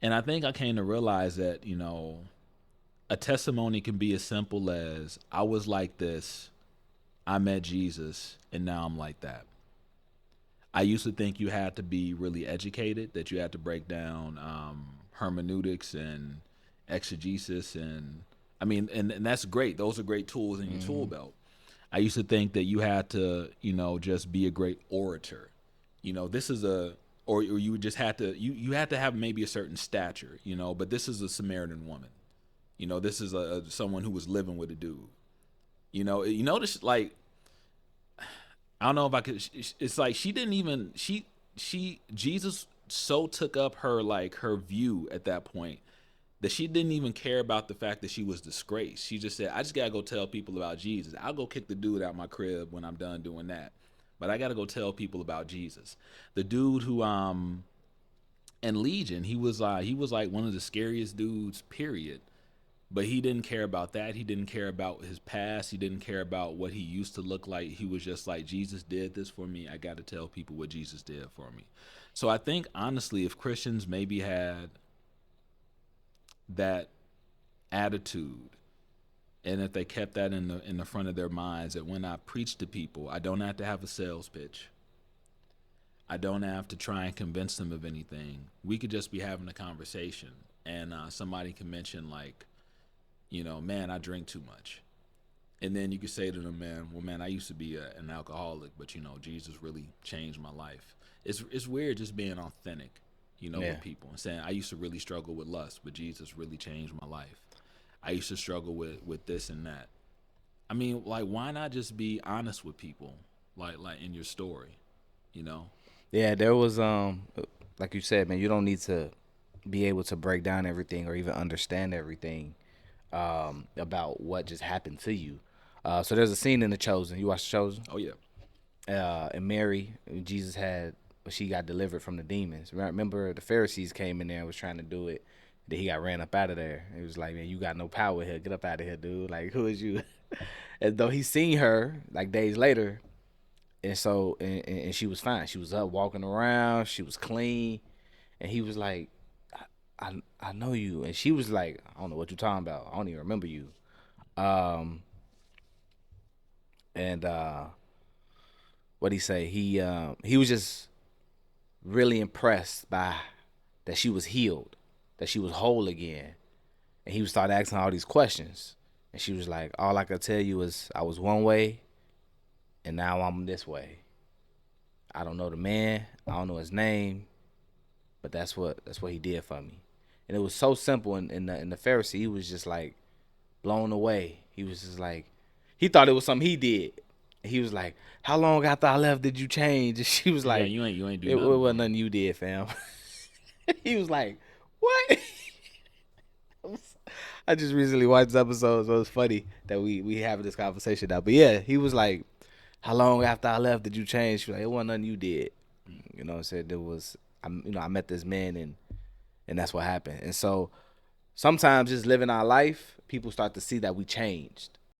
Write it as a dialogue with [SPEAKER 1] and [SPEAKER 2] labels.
[SPEAKER 1] And I think I came to realize that, a testimony can be as simple as I was like this, I met Jesus, and now I'm like that. I used to think you had to be really educated, that you had to break down hermeneutics and exegesis, and I mean, and that's great. Those are great tools in your tool
[SPEAKER 2] Hmm.
[SPEAKER 1] belt. I used to think that you had to, just be a great orator. This is or you just had to, you had to have maybe a certain stature, but this is a Samaritan woman. This is someone who was living with a dude. You notice like I don't know if I could. It's like she didn't even she Jesus so took up her view at that point that she didn't even care about the fact that she was disgraced. She just said, "I just gotta go tell people about Jesus. I'll go kick the dude out my crib when I'm done doing that, but I gotta go tell people about Jesus." The dude who in Legion, he was like one of the scariest dudes. Period. But he didn't care about that. He didn't care about his past. He didn't care about what he used to look like. He was just like, Jesus did this for me. I got to tell people what Jesus did for me. So I think, honestly, if Christians maybe had that attitude, and if they kept that in the front of their minds, that when I preach to people, I don't have to have a sales pitch. I don't have to try and convince them of anything. We could just be having a conversation, and somebody can mention like, man, I drink too much. And then you could say to them, man, well, man, I used to be an alcoholic, but Jesus really changed my life. It's weird just being authentic,
[SPEAKER 2] Yeah.
[SPEAKER 1] with people and saying I used to really struggle with lust, but Jesus really changed my life. I used to struggle with this and that. I mean, like, why not just be honest with people, like in your story, you know?
[SPEAKER 2] Yeah, there was like you said, man, you don't need to be able to break down everything or even understand everything about what just happened to you. So there's a scene in The Chosen. You watch The Chosen?
[SPEAKER 1] Oh yeah,
[SPEAKER 2] And Mary, Jesus had, she got delivered from the demons. Remember, the Pharisees came in there and was trying to do it. Then he got ran up out of there. It was like, man, you got no power here. Get up out of here, dude. Like, who is you? And though he seen her like days later, and so and she was fine. She was up walking around. She was clean, and he was like, I know you. And she was like, I don't know what you're talking about. I don't even remember you. Um, and what he say? He was just really impressed by that she was healed, that she was whole again, and he would start asking all these questions. And she was like, all I could tell you is I was one way, and now I'm this way. I don't know the man. I don't know his name, but that's what he did for me. And it was so simple. In the Pharisee, he was just like blown away. He was just like, he thought it was something he did. He was like, "How long after I left did you change?" And she was
[SPEAKER 1] yeah.
[SPEAKER 2] like,
[SPEAKER 1] You ain't do
[SPEAKER 2] "It
[SPEAKER 1] nothing for
[SPEAKER 2] wasn't
[SPEAKER 1] me.
[SPEAKER 2] nothing you did, fam." He was like, "What?" I just recently watched this episode, so it's funny that we having this conversation now. But yeah, he was like, "How long after I left did you change?" She was like, "It wasn't nothing you did." You know, I said there was, I met this man, and that's what happened. And so sometimes just living our life, people start to see that we changed.